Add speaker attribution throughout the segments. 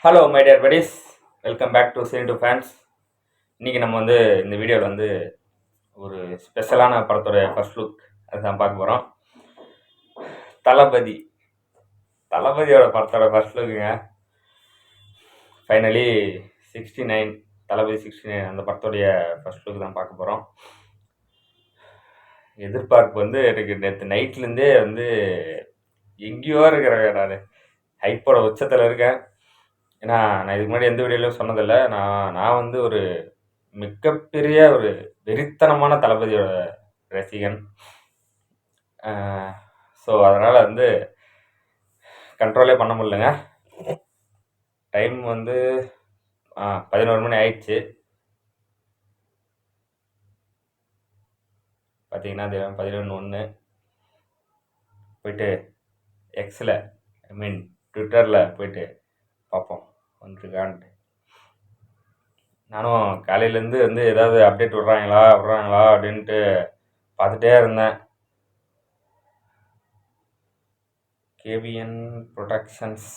Speaker 1: Hello my dear buddies, welcome back to scene to fans. இன்றைக்கி நம்ம இந்த வீடியோவில் ஒரு ஸ்பெஷலான படத்தோட ஃபர்ஸ்ட் லுக் அதுதான் பார்க்க போகிறோம். தளபதியோட படத்தோட ஃபர்ஸ்ட் லுக்குங்க. ஃபைனலி 69 தளபதி 69 அந்த படத்தோடைய ஃபர்ஸ்ட் லுக் தான் பார்க்க போகிறோம். எதிர்பார்ப்பு எனக்கு நேற்று நைட்லேருந்தே எங்கேயோ இருக்கிறேன். நான் ஹைப்போட உச்சத்தில் இருக்கேன். ஏன்னா நான் இதுக்கு முன்னாடி எந்த வீடியோலையும் சொன்னதில்லை. நான் ஒரு மிகப்பெரிய ஒரு வெறித்தனமான தளபதியோட ரசிகன். ஸோ அதனால் கண்ட்ரோலே பண்ண முடியலங்க. டைம் 11 மணி ஆயிடுச்சு. பார்த்தீங்கன்னா 11:01 போயிட்டு எக்ஸில் ட்விட்டரில் போயிட்டு பார்ப்போம் வந்துருக்கான்ட்டு. நானும் காலையிலேருந்து ஏதாவது அப்டேட் விட்றாங்களா அப்படின்ட்டு பார்த்துட்டே இருந்தேன். கேபிஎன் ப்ரொடக்ஷன்ஸ்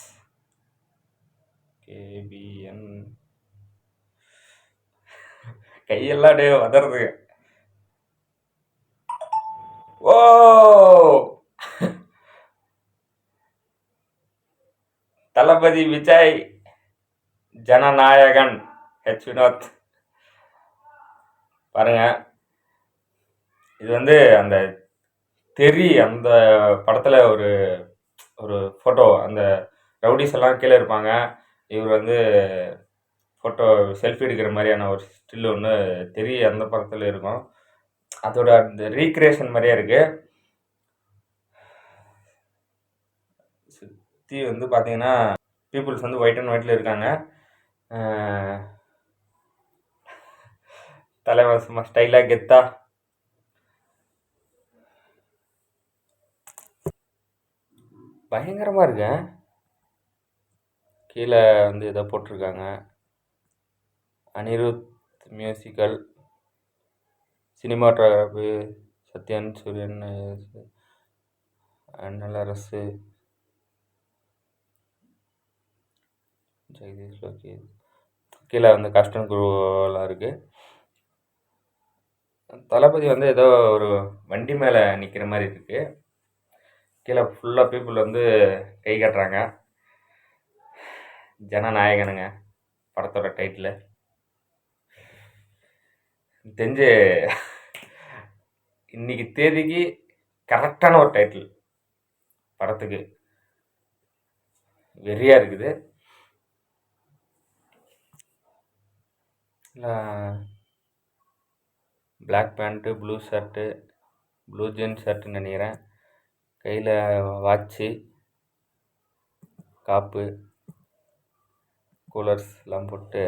Speaker 1: கையெல்லாம் டே வதறது. ஓ தளபதி விஜய் ஜனநாயகன் ஹெச் வினோத் பாருங்க. இது அந்த தெரி அந்த படத்தில் ஒரு ஒரு ஃபோட்டோ, அந்த ரவுடிஸ் எல்லாம் கீழே இருப்பாங்க. இவர் ஃபோட்டோ செல்ஃபி எடுக்கிற மாதிரியான ஒரு ஸ்டில் ஒன்று தெரிய அந்த படத்தில் இருக்கும். அதோட அந்த ரீக்ரியேஷன் மாதிரியே இருக்கு. சுற்றி பார்த்தீங்கன்னா பீப்புள்ஸ் ஒயிட் அண்ட் ஒயிட்டில் இருக்காங்க. தலைவர் சும்மா ஸ்டைலாக கெத்தா பயங்கரமாக இருக்கு. கீழே இதை போட்டிருக்காங்க, அனிருத் மியூசிக்கல், சினிமாட்டோகிராஃபி சத்யன் சூரியன், நல்லரசு, ஜெகதீஷ் லோகி. கீழே கஸ்டம் குரூவெலாம் இருக்குது. தளபதி ஏதோ ஒரு வண்டி மேலே நிற்கிற மாதிரி இருக்குது. கீழே ஃபுல்லாக பீப்புள் கை கட்டுறாங்க. ஜனநாயகனுங்க படத்தோட டைட்டில். தெரிஞ்சு இன்னைக்கு தேதிக்கு கரெக்டான ஒரு டைட்டில் படத்துக்கு. வெறியாக இருக்குது. Black pant, blue shirt, blue jeans ஷர்ட்டுன்னு நினைக்கிறேன். கையில் வாட்ச்சு, காப்பு, கூலர்ஸ் எல்லாம் போட்டு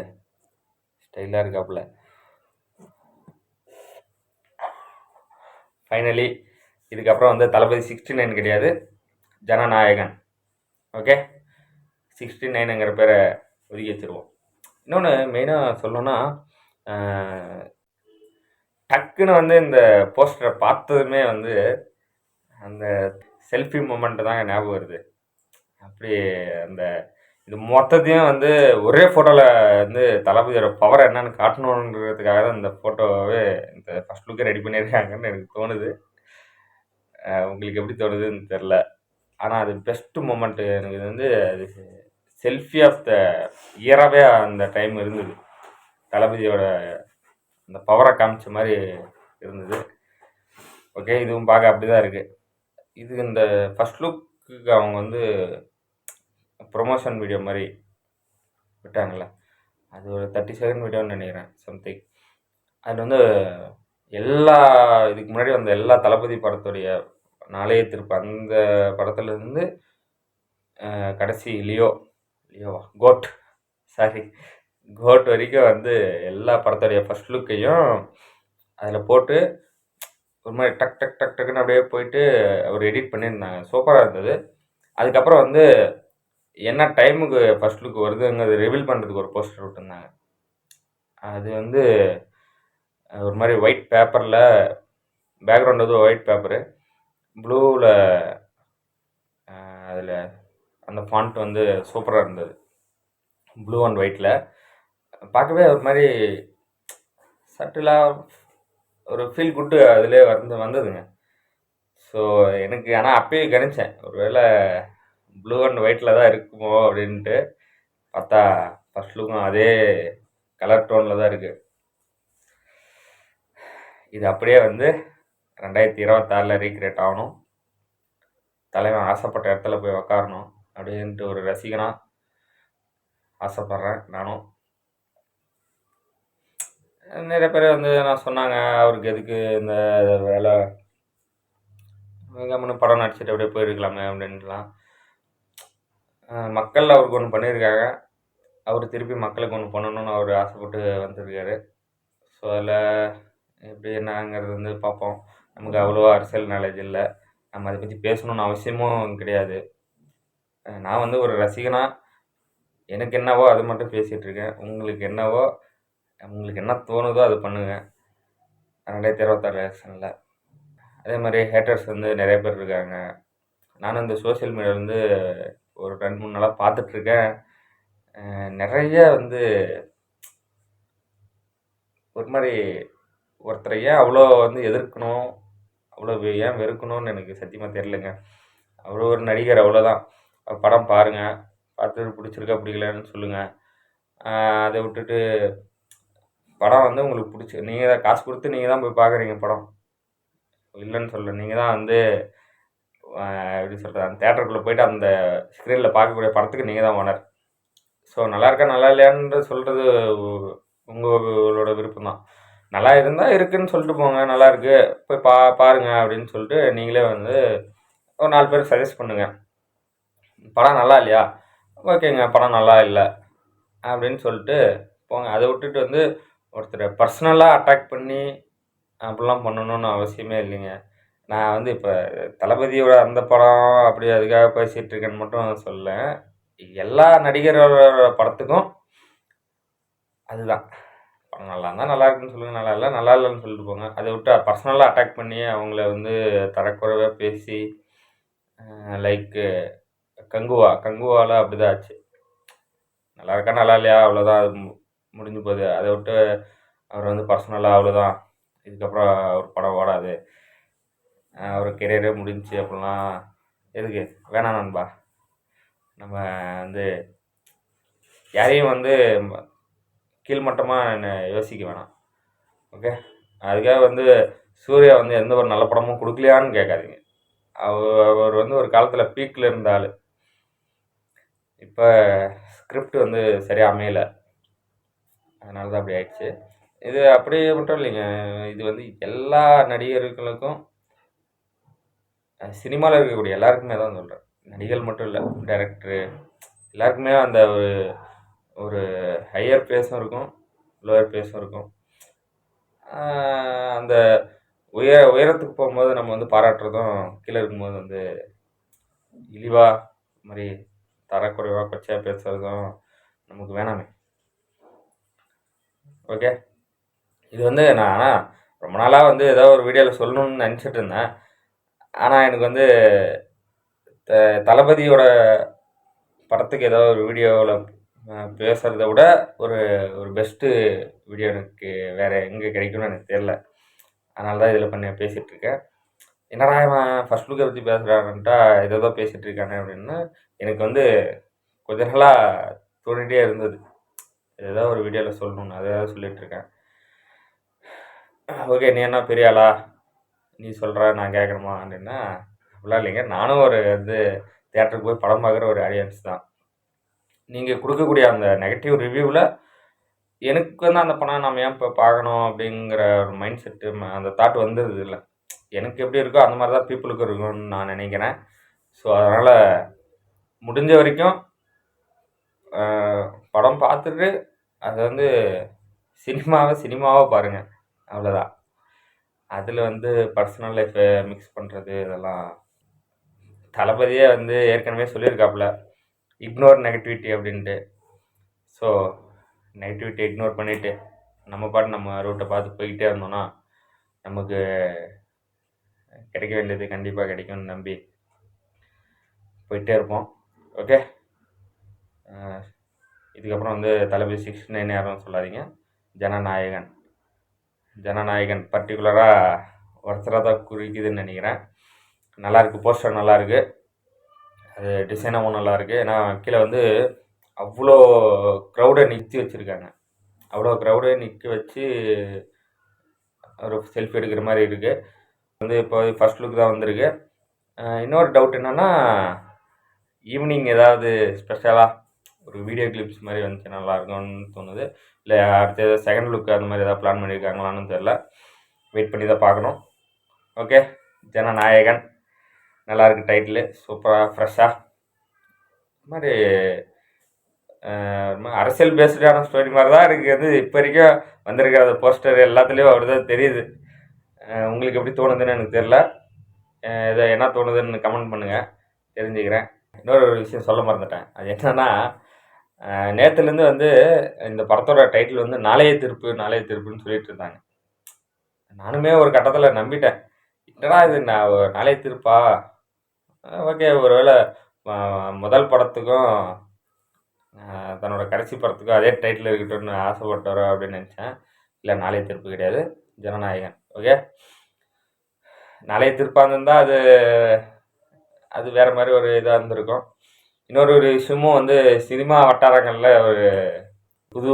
Speaker 1: ஸ்டைலாக இருக்காப்புல. ஃபைனலி இதுக்கப்புறம் தளபதி 69 கிடையாது, ஜனநாயகன். ஓகே, 69ங்கிற பேரை ஒதுக்கி வச்சுருவோம். இன்னொன்று மெயினாக சொல்லணும்னா, டக்குன்னு இந்த போஸ்டரை பார்த்ததுமே அந்த செல்ஃபி மூமெண்ட்டு தாங்க ஞாபகம் வருது. அப்படி இது மொத்தத்தையும் ஒரே ஃபோட்டோவில் தளபதியோட பவர் என்னன்னு காட்டணுன்றதுக்காக தான் இந்த ஃபோட்டோவே இந்த ஃபர்ஸ்ட் லுக்கே ரெடி பண்ணியிருக்காங்கன்னு எனக்கு தோணுது. உங்களுக்கு எப்படி தோணுதுன்னு தெரில. ஆனால் அது பெஸ்ட்டு மூமெண்ட்டு எனக்கு அது செல்ஃபி ஆஃப் த இயராகவே அந்த டைம் இருந்தது. தளபதியோட அந்த பவரை காமிச்ச மாதிரி இருந்தது. ஓகே, இதுவும் பார்க்க அப்படி தான் இருக்குது. இது இந்த ஃபர்ஸ்ட் லுக்கு அவங்க ப்ரொமோஷன் வீடியோ மாதிரி விட்டாங்கள்ல, அது ஒரு 30 செகண்ட் வீடியோன்னு நினைக்கிறேன் சம்திங். அது எல்லா இதுக்கு முன்னாடி எல்லா தளபதி படத்துடைய நாளைய திருப்பு அந்த படத்துலேருந்து கடைசி கோட் வரைக்கும் எல்லா படத்துடைய ஃபர்ஸ்ட் லுக்கையும் அதில் போட்டு ஒரு மாதிரி டக் டக் டக் டக்குன்னு அப்படியே போயிட்டு அவர் எடிட் பண்ணியிருந்தாங்க. சூப்பராக இருந்தது. அதுக்கப்புறம் என்ன டைமுக்கு ஃபர்ஸ்ட் லுக் வருதுங்கிறது ரிவீல் பண்ணுறதுக்கு ஒரு போஸ்டர் விட்டுருந்தாங்க. அது ஒரு மாதிரி ஒயிட் பேப்பரில், பேக்ரவுண்ட் ஒயிட் பேப்பரு, ப்ளூவில் அதில் அந்த ஃபாண்ட் சூப்பராக இருந்தது. ப்ளூ அண்ட் ஒயிட்டில் பார்க்கவே ஒரு மாதிரி சட்டிலாக ஒரு ஃபீல் குட்டு அதிலே வந்ததுங்க. ஸோ எனக்கு ஆனால் அப்பயே கணிச்சேன் ஒருவேளை ப்ளூ அண்ட் ஒயிட்டில் தான் இருக்குமோ அப்படின்ட்டு. பார்த்தா ஃபர்ஸ்ட் லுக்கும் அதே கலர் டோனில் தான் இருக்குது. இது அப்படியே வந்து 2026 ரீக்ரியேட் ஆகணும். தலைவன் ஆசைப்பட்ட இடத்துல போய் உக்காரணும் அப்படின்ட்டு ஒரு ரசிகனாக ஆசைப்பட்றேன் நானும். நிறைய பேர் வந்து நான் சொன்னாங்க, அவருக்கு எதுக்கு இந்த வேலை, கம்முன்னு படம் நடிச்சுட்டு அப்படியே போயிருக்கலாமே அப்படின்ட்டுலாம். மக்கள் அவருக்கு ஒன்று பண்ணியிருக்காங்க, அவர் திருப்பி மக்களுக்கு ஒன்று பண்ணணும்னு அவர் ஆசைப்பட்டு வந்திருக்காரு. ஸோ அதில் எப்படி என்னங்கிறது வந்து பார்ப்போம். நமக்கு அவ்வளோவா அரசியல் நாலேஜ் இல்லை, நம்ம அதை பற்றி பேசணுன்னு அவசியமும் கிடையாது. நான் வந்து ஒரு ரசிகனாக எனக்கு என்னவோ அது மட்டும் பேசிகிட்டு இருக்கேன். உங்களுக்கு என்னவோ, உங்களுக்கு என்ன தோணுதோ அது பண்ணுங்கள் 2026 எலெக்ஷனில். அதே மாதிரி ஹேட்டர்ஸ் வந்து நிறைய பேர் இருக்காங்க. நானும் இந்த சோஷியல் மீடியாவிலேருந்து ஒரு 2-3 நாளாக பார்த்துட்ருக்கேன். நிறைய வந்து ஒரு மாதிரி ஒருத்தரை ஏன் அவ்வளோ வந்து எதிர்க்கணும், அவ்வளோ ஏன் வெறுக்கணும்னு எனக்கு சத்தியமாக தெரிலங்க. அவ்வளோ ஒரு நடிகர், அவ்வளோதான். படம் பாருங்கள், பார்த்துட்டு பிடிச்சிருக்கா பிடிக்கலன்னு சொல்லுங்கள். அதை விட்டுட்டு படம் வந்து உங்களுக்கு பிடிச்சி நீங்கள் தான் காசு கொடுத்து நீங்கள் தான் போய் பார்க்குறீங்க படம், இல்லைன்னு சொல்ல. நீங்கள் தான் வந்து எப்படி சொல்கிறது, அந்த தேட்டருக்குள்ளே போயிட்டு அந்த ஸ்க்ரீனில் பார்க்கக்கூடிய படத்துக்கு நீங்கள் தான் ஓனர். ஸோ நல்லா இருக்கா நல்லா இல்லையான்னு சொல்கிறது உங்களோட விருப்பம் தான். நல்லா இருந்தால் இருக்குதுன்னு சொல்லிட்டு போங்க, நல்லா இருக்குது போய் பாருங்க அப்படின்னு சொல்லிட்டு நீங்களே வந்து ஒரு 4 பேர் சஜஸ்ட் பண்ணுங்கள். படம் நல்லா இல்லையா, ஓகேங்க படம் நல்லா இல்லை அப்படின்னு சொல்லிட்டு போங்க. அதை விட்டுட்டு வந்து ஒருத்தரை பர்சனலாக அட்டாக் பண்ணி அப்படிலாம் பண்ணணும்னு அவசியமே இல்லைங்க. நான் வந்து இப்போ தளபதியோட அந்த படம் அப்படி அதுக்காக பேசிகிட்டு இருக்கேன்னு மட்டும் சொல்ல, எல்லா நடிகரோட படத்துக்கும் அதுதான். படம் நல்லா இருந்தால் நல்லா இருக்குன்னு சொல்லுங்கள், நல்லா இல்லை நல்லா இல்லைன்னு சொல்லிட்டு போங்க. அதை விட்டு பர்சனலாக அட்டாக் பண்ணி அவங்கள வந்து தரக்குறைவாக பேசி, லைக்கு கங்குவாவில் அப்படி தான் ஆச்சு. நல்லா இருக்கா நல்லா இல்லையா அவ்வளோதான், அது முடிஞ்சு போகுது. அதை விட்டு அவர் வந்து பர்சனலாக அவ்வளோதான், இதுக்கப்புறம் ஒரு படம் ஓடாது, அவர் கெரியரே முடிஞ்சு அப்படிலாம் எதுக்கு வேணாம் நண்பா. நம்ம வந்து யாரையும் வந்து கீழ்மட்டமாக யோசிக்க வேணாம், ஓகே. அதுக்காக வந்து சூர்யா வந்து எந்த ஒரு நல்ல படமும் கொடுக்கலையான்னு கேட்காதீங்க. அவர் வந்து ஒரு காலத்தில் பீக்கில் இருந்தால், இப்போ ஸ்கிரிப்ட் வந்து சரியாக அமையலை, அதனால தான் அப்படி ஆயிடுச்சு. இது அப்படியே மட்டும் இல்லைங்க, இது வந்து எல்லா நடிகர்களுக்கும், சினிமாவில் இருக்கக்கூடிய எல்லாருக்குமே தான் சொல்கிறேன், நடிகர்கள் மட்டும் இல்லை, டைரக்டரு எல்லாருக்குமே அந்த ஒரு ஹையர் பேஸும் இருக்கும், லோயர் பேஸும் இருக்கும். அந்த உயரத்துக்கு போகும்போது நம்ம வந்து பாராட்டுறதும், கீழே இருக்கும்போது வந்து இழிவாக மாதிரி தரக்குறைவாக கொச்சையாக பேசுகிறதும் நமக்கு வேணாமே, ஓகே. இது வந்து நான் ஆனால் ரொம்ப நாளாக வந்து ஏதோ ஒரு வீடியோவில் சொல்லணும்னு நினச்சிட்டு இருந்தேன். ஆனால் எனக்கு வந்து தளபதியோட படத்துக்கு ஏதோ ஒரு வீடியோவில் பேசுகிறத விட ஒரு ஒரு பெஸ்ட்டு வீடியோ எனக்கு வேறு எங்கே கிடைக்கும்னு எனக்கு தெரில. அதனால தான் இதில் பேசிகிட்ருக்கேன். என்னடா இவன் ஃபர்ஸ்ட் லுக்கை பற்றி பேசுகிறான்ட்டா ஏதோ பேசிகிட்டு இருக்கானே அப்படின்னு எனக்கு வந்து கொஞ்ச நாளாக தோணிகிட்டே இருந்தது, ஏதோ ஒரு வீடியோவில் சொல்லணும்னு, அதை சொல்லிகிட்ருக்கேன். ஓகே, நீ என்ன பெரிய ஆளா, நீ சொல்கிற நான் கேட்கணுமா அப்படின்னா அப்படிலாம் இல்லைங்க. நானும் ஒரு வந்து தியேட்டருக்கு போய் படம் பார்க்குற ஒரு ஆடியன்ஸ் தான். நீங்கள் கொடுக்கக்கூடிய அந்த நெகட்டிவ் ரிவ்யூவில் எனக்கு வந்து அந்த படம் நம்ம ஏன் இப்போ பார்க்கணும் அப்படிங்கிற ஒரு மைண்ட் செட்டு, அந்த தாட் வந்துடுது இல்லை. எனக்கு எப்படி இருக்கோ அந்த மாதிரி தான் பீப்புளுக்கு இருக்கும்னு நான் நினைக்கிறேன். ஸோ அதனால் முடிஞ்ச வரைக்கும் படம் பார்த்துட்டு அதை வந்து சினிமாவை பாருங்கள், அவ்வளோதான். அதில் வந்து பர்சனல் லைஃப்பை மிக்ஸ் பண்ணுறது இதெல்லாம் தளபதியே வந்து ஏற்கனவே சொல்லியிருக்காப்புல, இக்னோர் நெகட்டிவிட்டி அப்படின்ட்டு. ஸோ நெகட்டிவிட்டி இக்னோர் பண்ணிவிட்டு நம்ம பாட்டு நம்ம ரூட்டை பார்த்து போய்கிட்டே இருந்தோம்னா நமக்கு கிடைக்க வேண்டியது கண்டிப்பாக கிடைக்கும்னு நம்பி போயிட்டே இருப்போம், ஓகே. இதுக்கப்புறம் வந்து தளபதி 69 யாரும் சொல்லாதீங்க. ஜனநாயகன் ஜனநாயகன் பர்டிகுலராக ஒருத்தராக தான் குறிக்குதுன்னு நினைக்கிறேன். நல்லாயிருக்கு, போஸ்டர் நல்லாயிருக்கு, அது டிசைனாகவும் நல்லாயிருக்கு. ஏன்னா கீழே வந்து அவ்வளோ க்ரௌடை நிறுத்தி வச்சுருக்காங்க. அவ்வளோ க்ரௌடை நிற்க வச்சு ஒரு செல்ஃபி எடுக்கிற மாதிரி இருக்குது. வந்து இப்போ ஃபர்ஸ்ட் லுக் தான் வந்திருக்கு. இன்னொரு டவுட் என்னென்னா, ஈவினிங் ஏதாவது ஸ்பெஷலாக ஒரு வீடியோ கிளிப்ஸ் மாதிரி வந்துச்சு நல்லாயிருக்கும்னு தோணுது. இல்லை அடுத்தது செகண்ட் லுக் அந்த மாதிரி ஏதாவது பிளான் பண்ணியிருக்காங்களான்னு தெரில. வெயிட் பண்ணி தான் பார்க்கணும். ஓகே, ஜனநாயகன் நல்லாயிருக்கு, டைட்டிலு சூப்பராக ஃப்ரெஷ்ஷாக. இது மாதிரி அரசியல் பேஸ்டான ஸ்டோரி மாதிரி தான் இருக்குது. வந்து இப்போ வரைக்கும் வந்திருக்கிற போஸ்டர் எல்லாத்துலேயும் அப்படி தான் தெரியுது. உங்களுக்கு எப்படி தோணுதுன்னு எனக்கு தெரில. இதை என்ன தோணுதுன்னு கமெண்ட் பண்ணுங்கள், தெரிஞ்சுக்கிறேன். இன்னொரு விஷயம் சொல்ல மறந்துட்டேன். அது என்னென்னா, நேற்றுலேருந்து வந்து இந்த படத்தோட டைட்டில் வந்து நாளைய திருப்புன்னு சொல்லிட்டு இருந்தாங்க. நானுமே ஒரு கட்டத்தில் நம்பிட்டேன். என்னடா இது நாளைய திருப்பா, ஓகே ஒருவேளை முதல் படத்துக்கும் தன்னோட கடைசி படத்துக்கும் அதே டைட்டில் இருக்கட்டும்னு ஆசைப்பட்டாரோ அப்படின்னு நினச்சேன். இல்லை, நாளைய திருப்பு கிடையாது, ஜனநாயகன். ஓகே, நாளைய திருப்பாக இருந்தால் அது வேறு மாதிரி ஒரு இதாக இருந்திருக்கும். இன்னொரு விஷயமும் வந்து சினிமா வட்டாரங்களில் ஒரு புது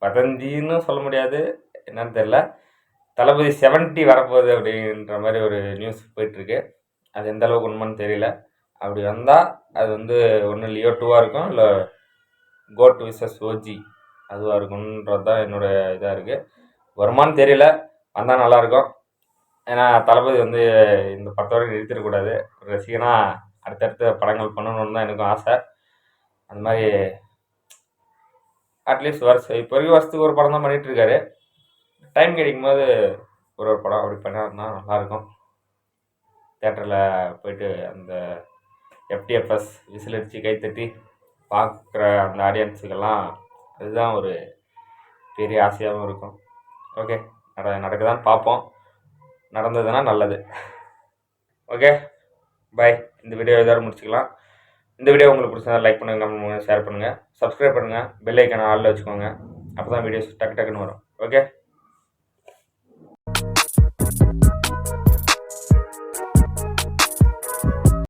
Speaker 1: வதந்தின்னு சொல்ல முடியாது, என்னன்னு தெரில, தளபதி 70 வரப்போகுது அப்படின்ற மாதிரி ஒரு நியூஸ் போயிட்டுருக்கு. அது எந்த அளவுக்கு உண்மைன்னு தெரியல. அப்படி வந்தால் அது வந்து ஒன்று லியோ 2வாக இருக்கும், இல்லை கோட் விசஸ் ஓஜி அதுவாக இருக்குன்றது தான் என்னோடய இதாக இருக்குது. வருமானு தெரியல, வந்தால் நல்லாயிருக்கும். ஏன்னா தளபதி வந்து இந்த படத்தோடு நிறுத்திடக்கூடாது. ஒரு ரசிகனாக அடுத்தடுத்த படங்கள் பண்ணணுன்னு தான் எனக்கும் ஆசை. அந்த மாதிரி அட்லீஸ்ட் இப்போ வரைக்கும் வருஷத்துக்கு ஒரு படம் தான் பண்ணிகிட்ருக்காரு. டைம் கிடைக்கும் போது ஒரு படம் அப்படி பண்ணாருன்னா நல்லாயிருக்கும். தேட்டரில் போய்ட்டு அந்த எஃப்டிஎஃப்எஸ் விசில் அடித்து கைத்தட்டி பார்க்குற அந்த ஆடியன்ஸுக்கெல்லாம் அதுதான் ஒரு பெரிய ஆசையாகவும் இருக்கும். ஓகே, நடக்குதான்னு பார்ப்போம். நடந்ததுன்னா நல்லது. ஓகே, பாய். இந்த வீடியோ எதாவது முடிச்சுக்கலாம். இந்த வீடியோ உங்களுக்கு பிடிச்சதா லைக் பண்ணுங்கள், கமெண்ட் பண்ணுங்கள், ஷேர் பண்ணுங்கள், சப்ஸ்கிரைப் பண்ணுங்கள், பெல் ஐக்கானை ஆளில் வச்சுக்கோங்க. அப்போ தான் வீடியோஸ் டக்கு டக்குன்னு வரும். ஓகே.